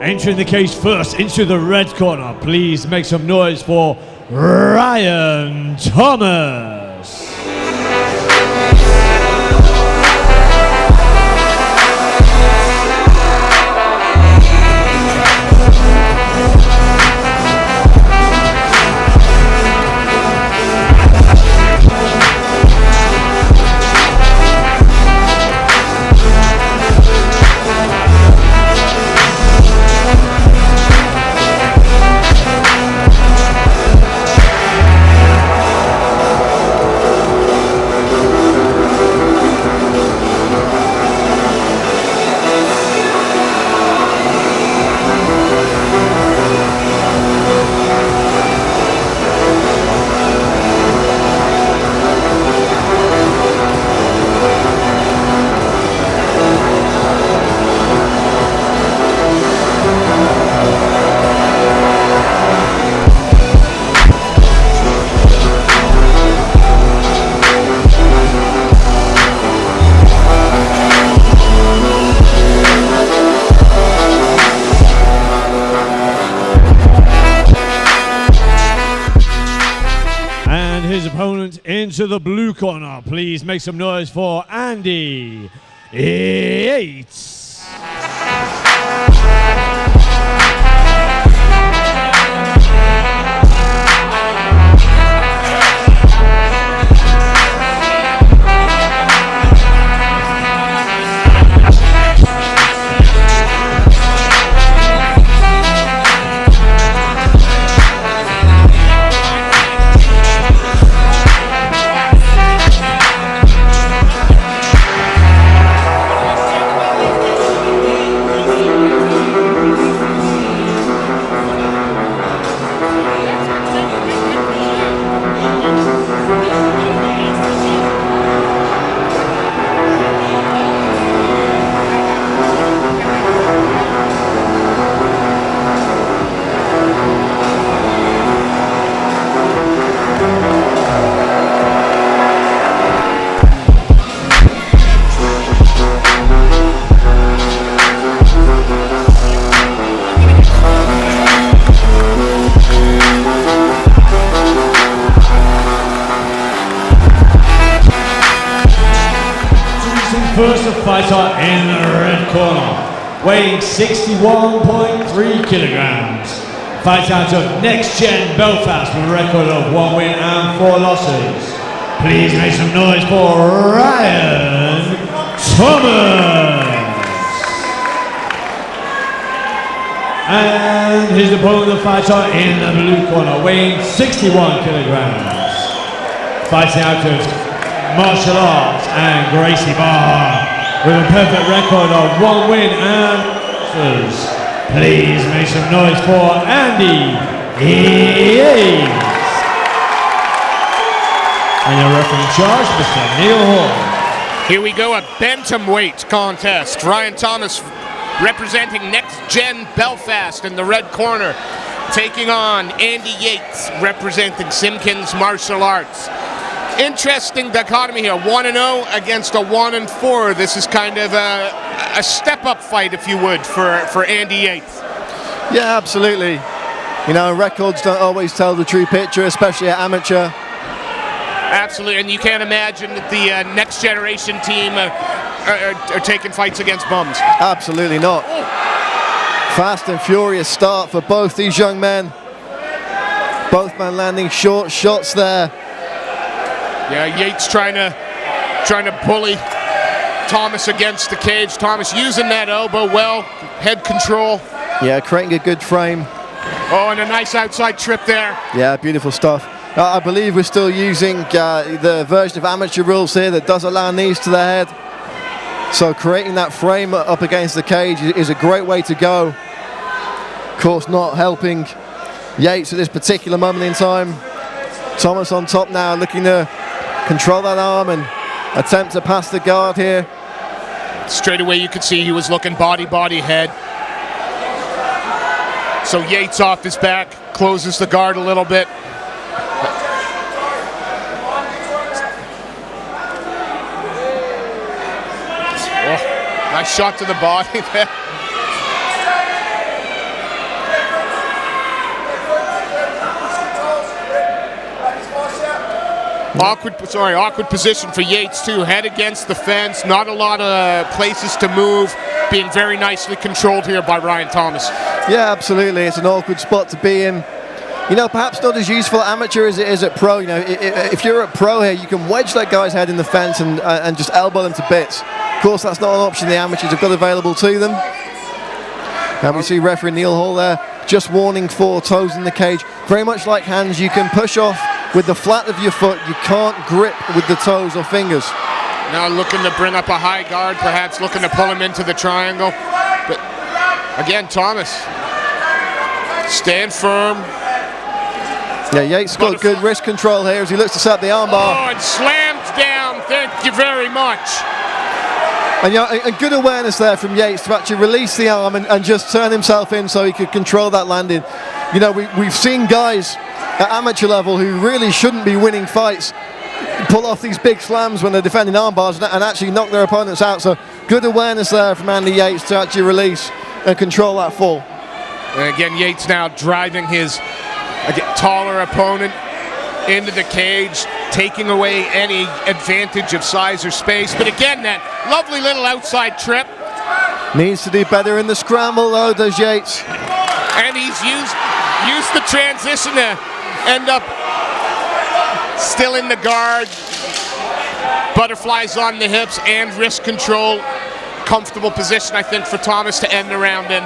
Entering the cage first into the red corner, please make some noise for Ryan Thomas. His opponent into the blue corner. Please make some noise for Andy Yates. First fighter in the red corner, weighing 61.3 kilograms. Fights out of Next Gen Belfast with a record of 1 win and 4 losses. Please make some noise for Ryan Thomas. And his opponent, the fighter in the blue corner, weighing 61 kilograms. Fighting out of martial arts and Gracie Bar with a perfect record of 1 win and losses. Please make some noise for Andy Yates. And your referee in charge, Mr. Neil Hall. Here we go, a bantamweight contest. Ryan Thomas representing Next Gen Belfast in the red corner, taking on Andy Yates representing Simpkins Martial Arts. Interesting dichotomy here, 1-0 against a 1-4. This is kind of a step-up fight, if you would, for Andy Yates. Yeah, absolutely. You know, records don't always tell the true picture, especially at amateur. Absolutely, and you can't imagine that the next generation team are taking fights against bums. Absolutely not. Fast and furious start for both these young men. Both men landing short shots there. Yeah, Yates trying to bully Thomas against the cage. Thomas using that elbow well, head control. Yeah, creating a good frame. Oh, and a nice outside trip there. Yeah, beautiful stuff. I believe we're still using the version of amateur rules here that does allow knees to the head. So creating that frame up against the cage is a great way to go. Of course, not helping Yates at this particular moment in time. Thomas on top now, looking to control that arm and attempt to pass the guard here. Straight away you could see he was looking body, head. So Yates off his back, closes the guard a little bit. Oh, nice shot to the body there. Awkward position for Yates too. Head against the fence, not a lot of places to move. Being very nicely controlled here by Ryan Thomas. Yeah, absolutely. It's an awkward spot to be in. You know, perhaps not as useful at amateur as it is at pro. You know, if you're at pro here, you can wedge that guy's head in the fence and just elbow them to bits. Of course, that's not an option the amateurs have got available to them. And we see referee Neil Hall there, just warning for toes in the cage. Very much like hands, you can push off with the flat of your foot. You can't grip with the toes or fingers. Now looking to bring up a high guard, perhaps looking to pull him into the triangle. But again, Thomas, stand firm. Yeah, Yates got good wrist control here as he looks to set up the armbar. Oh, and slams down. Thank you very much. And, you know, and good awareness there from Yates to actually release the arm and just turn himself in so he could control that landing. You know, we've seen guys at amateur level who really shouldn't be winning fights pull off these big slams when they're defending arm bars and actually knock their opponents out. So good awareness there from Andy Yates to actually release and control that fall. And again, Yates now driving his taller opponent into the cage, taking away any advantage of size or space. But again, that lovely little outside trip. Needs to do better in the scramble though, does Yates. And he's used the transition to end up still in the guard. Butterflies on the hips and wrist control. Comfortable position, I think, for Thomas to end the round in.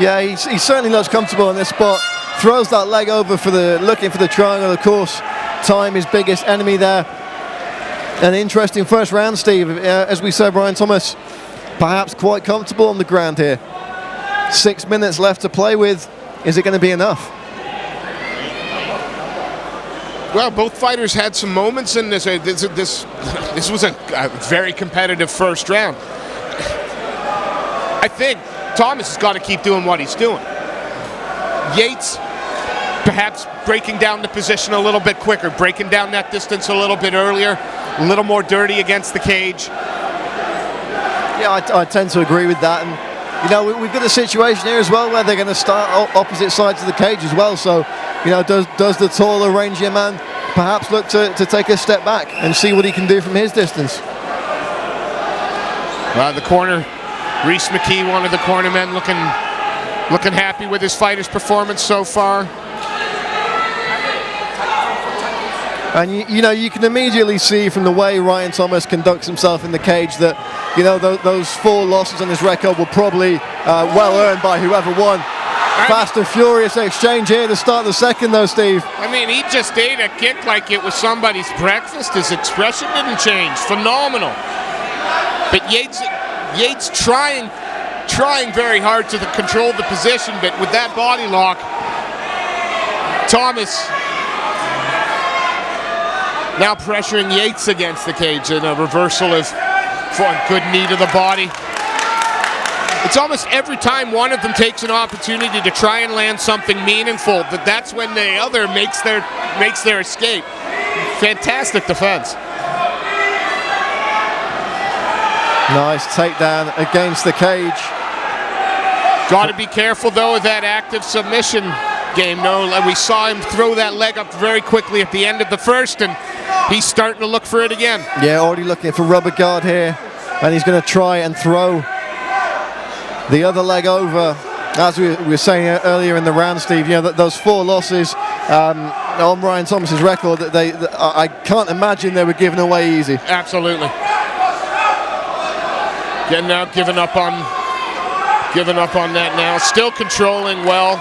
Yeah, he certainly looks comfortable in this spot. Throws that leg over looking for the triangle. Of course, time is biggest enemy there. An interesting first round, Steve. As we said, Ryan Thomas perhaps quite comfortable on the ground here. 6 minutes left to play with. Is it going to be enough? Well, both fighters had some moments in this. This was a very competitive first round. I think Thomas has got to keep doing what he's doing. Yates perhaps breaking down the position a little bit quicker, breaking down that distance a little bit earlier, a little more dirty against the cage. Yeah, I tend to agree with that. And you know, we've got a situation here as well where they're going to start opposite sides of the cage as well. So, you know, does the taller, rangier man perhaps look to take a step back and see what he can do from his distance? The corner, Reese McKee, one of the cornermen, looking happy with his fighter's performance so far. And you know, you can immediately see from the way Ryan Thomas conducts himself in the cage that, you know, those 4 losses on his record were probably well earned by whoever won. Fast and furious exchange here to start the second though, Steve. I mean, he just ate a kick like it was somebody's breakfast. His expression didn't change. Phenomenal. But Yates trying very hard to control the position, but with that body lock, Thomas now pressuring Yates against the cage in a reversal of for a good knee to the body. It's almost every time one of them takes an opportunity to try and land something meaningful, that's when the other makes their escape. Fantastic defense. Nice takedown against the cage. Got to be careful though of that active submission game. No, we saw him throw that leg up very quickly at the end of the first, and he's starting to look for it again. Yeah, already looking for rubber guard here, and he's going to try and throw the other leg over. As we were saying earlier in the round, Steve, you know, those 4 losses on Ryan Thomas's record, I can't imagine they were given away easy. Absolutely. Now giving up on that now. Still controlling well.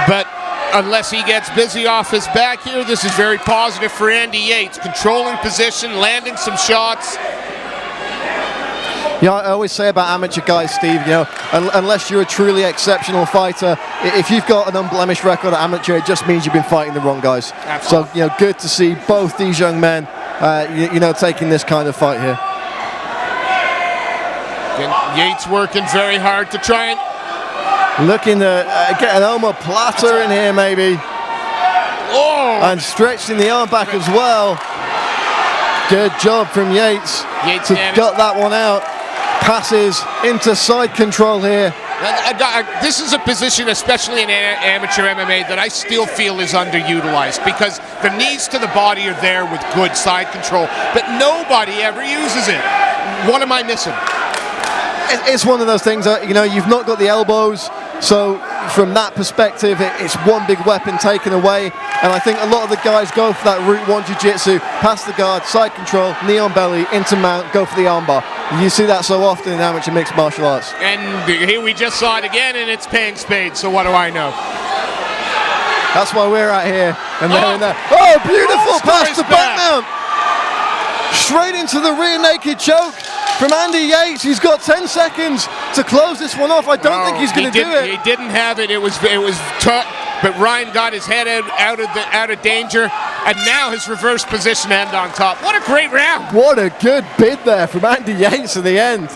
But unless he gets busy off his back here, this is very positive for Andy Yates. Controlling position, landing some shots. Yeah, I always say about amateur guys, Steve, you know, unless you're a truly exceptional fighter, if you've got an unblemished record at amateur, it just means you've been fighting the wrong guys. Absolutely. So, you know, good to see both these young men, you know, taking this kind of fight here. Yates working very hard to try and... Looking to get an omoplata in here, maybe. Oh! And stretching the arm back as well. Good job from Yates to gut that one out. Passes into side control here This is a position, especially in amateur MMA, that I still feel is underutilized because the knees to the body are there with good side control, but nobody ever uses it. What am I missing? It's one of those things that, you've not got the elbows, so from that perspective, it's one big weapon taken away. And I think a lot of the guys go for that Route 1 Jiu-Jitsu, pass the guard, side control, knee on belly, into mount, go for the armbar. You see that so often in amateur mixed martial arts. And here we just saw it again, and it's paying spades, so what do I know? That's why we're out here, and they're in there. Oh, beautiful pass to back mount. Straight into the rear naked choke from Andy Yates. He's got 10 seconds to close this one off. I don't think he's going to do it. He didn't have it. It was tough, but Ryan got his head out of danger, and now his reverse position end on top. What a great round! What a good bid there from Andy Yates at the end.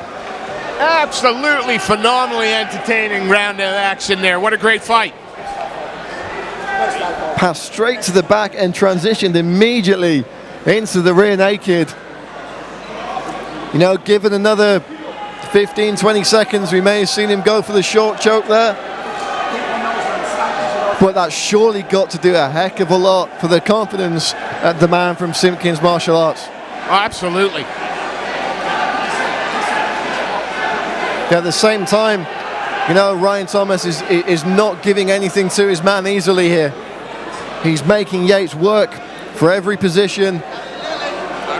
Absolutely phenomenally entertaining round of action there. What a great fight. Passed straight to the back and transitioned immediately into the rear naked. Given another 15-20 seconds, we may have seen him go for the short choke there. But that's surely got to do a heck of a lot for the confidence at the man from Simpkins Martial Arts. Oh, absolutely. At the same time, Ryan Thomas is not giving anything to his man easily here. He's making Yates work for every position,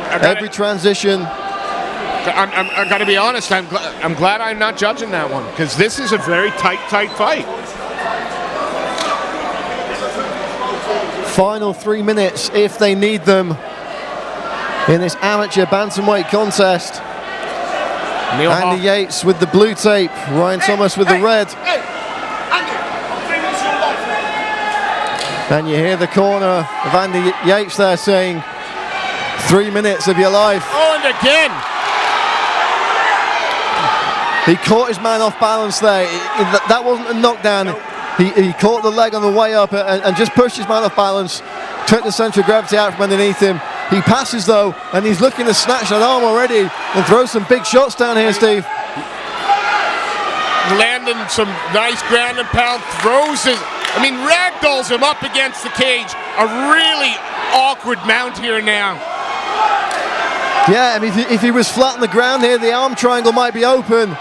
every transition. I got to be honest, I'm glad I'm not judging that one, because this is a very tight fight. Final 3 minutes, if they need them, in this amateur bantamweight contest. Andy Yates with the blue tape, Ryan Thomas with the red. And you hear the corner of Andy Yates there saying, 3 minutes of your life. Oh, and again. He caught his man off balance there. That wasn't a knockdown. He caught the leg on the way up and just pushed his man off balance, took the centre of gravity out from underneath him. He passes though, and he's looking to snatch that arm already and throw some big shots down here, Steve. Landing some nice ground and pound, ragdolls him up against the cage. A really awkward mount here now. Yeah, if he was flat on the ground here, the arm triangle might be open.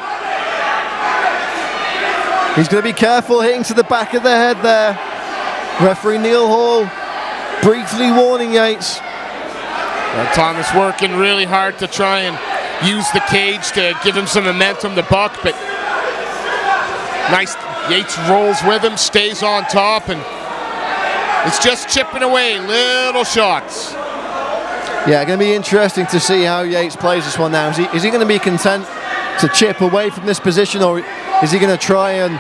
He's going to be careful hitting to the back of the head there. Referee Neil Hall briefly warning Yates. Thomas working really hard to try and use the cage to give him some momentum to buck, but nice. Yates rolls with him, stays on top, and it's just chipping away, little shots. Yeah, going to be interesting to see how Yates plays this one now. Is he going to be content to chip away from this position, or is he going to try and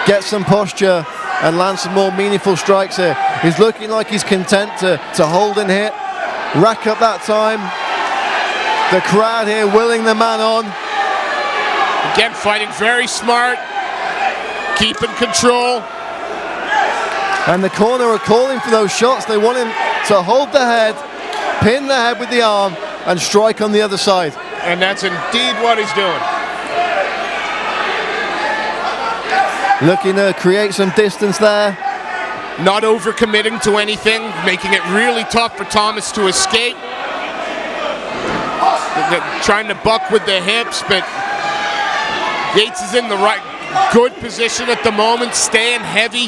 get some posture and land some more meaningful strikes here? He's looking like he's content to hold and hit, rack up that time. The crowd here willing the man on. Again, fighting very smart, keeping control. And the corner are calling for those shots. They want him to hold the head, pin the head with the arm, and strike on the other side. And that's indeed what he's doing. Looking to create some distance there. Not overcommitting to anything, making it really tough for Thomas to escape. Trying to buck with the hips, but Yates is in the right, good position at the moment, staying heavy,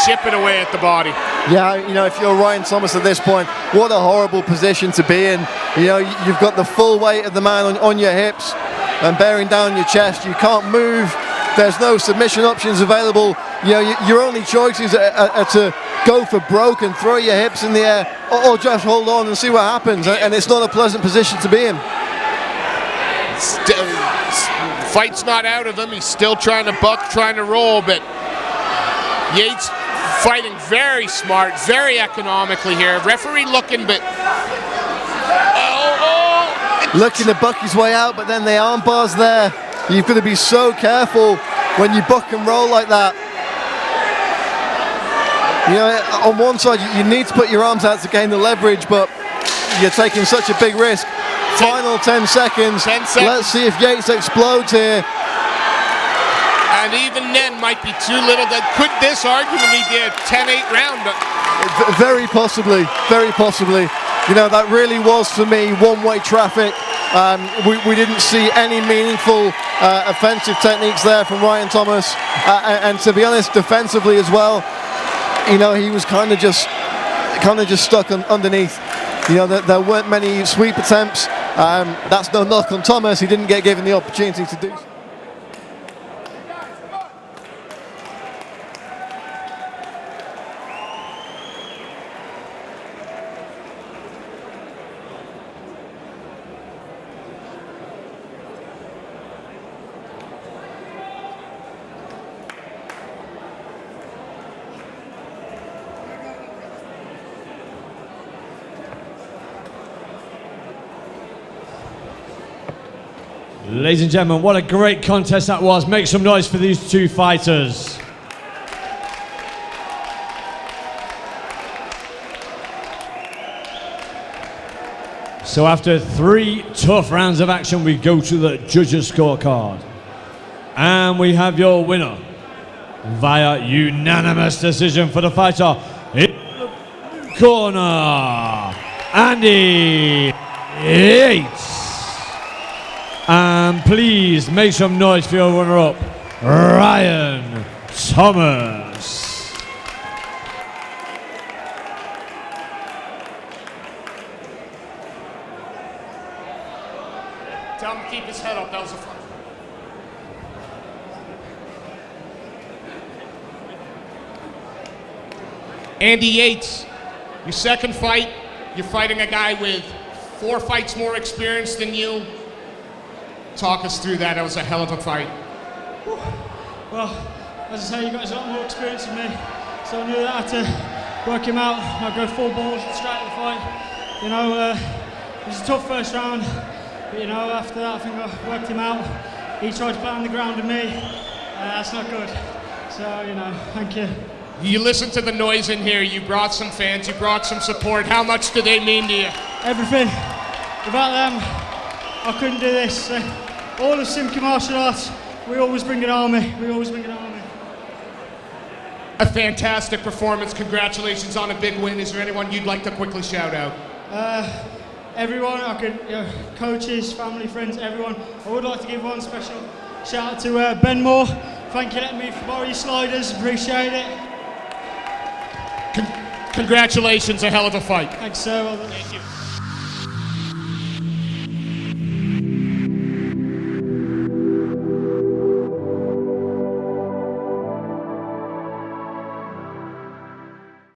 chipping away at the body. Yeah, if you're Ryan Thomas at this point, what a horrible position to be in. You've got the full weight of the man on your hips and bearing down your chest. You can't move. There's no submission options available. Your only choices are to go for broke and throw your hips in the air, or just hold on and see what happens. And it's not a pleasant position to be in. Fight's not out of him. He's still trying to buck, trying to roll, but Yates fighting very smart, very economically here. Referee looking, but looking to buck his way out, but then the arm bar's there. You've got to be so careful when you buck and roll like that. On one side you need to put your arms out to gain the leverage, but you're taking such a big risk. Final 10 seconds. 10 seconds. Let's see if Yates explodes here. And even then might be too little. Could this arguably be a 10-8 round? Very possibly, very possibly. You know, that really was for me one-way traffic. We didn't see any meaningful offensive techniques there from Ryan Thomas, and to be honest, defensively as well. You know, he was kind of just stuck underneath. You know, there weren't many sweep attempts. That's no knock on Thomas. He didn't get given the opportunity to do so. Ladies and gentlemen, what a great contest that was. Make some noise for these two fighters. So after 3 tough rounds of action, we go to the judges' scorecard. And we have your winner via unanimous decision for the fighter in the blue corner, Andy Yates. And please make some noise for your runner-up, Ryan Thomas. Tell him to keep his head up. That was a fun. Andy Yates, your second fight, you're fighting a guy with 4 fights more experience than you. Talk us through that. It was a hell of a fight. Well, as I say, you guys got a lot more experience than me, so I knew that I had to work him out. I'd go full balls straight to the fight. You know, it was a tough first round, but you know, after that I think I worked him out. He tried to play on the ground with me. That's not good. So, you know, thank you. You listen to the noise in here. You brought some fans. You brought some support. How much do they mean to you? Everything. Without them, I couldn't do this. All of Simca Martial Arts, we always bring an army. We always bring an army. A fantastic performance. Congratulations on a big win. Is there anyone you'd like to quickly shout out? Everyone, coaches, family, friends, everyone. I would like to give one special shout out to Ben Moore. Thank you for letting me borrow your sliders. Appreciate it. Congratulations, a hell of a fight. Thanks, sir. Thank you.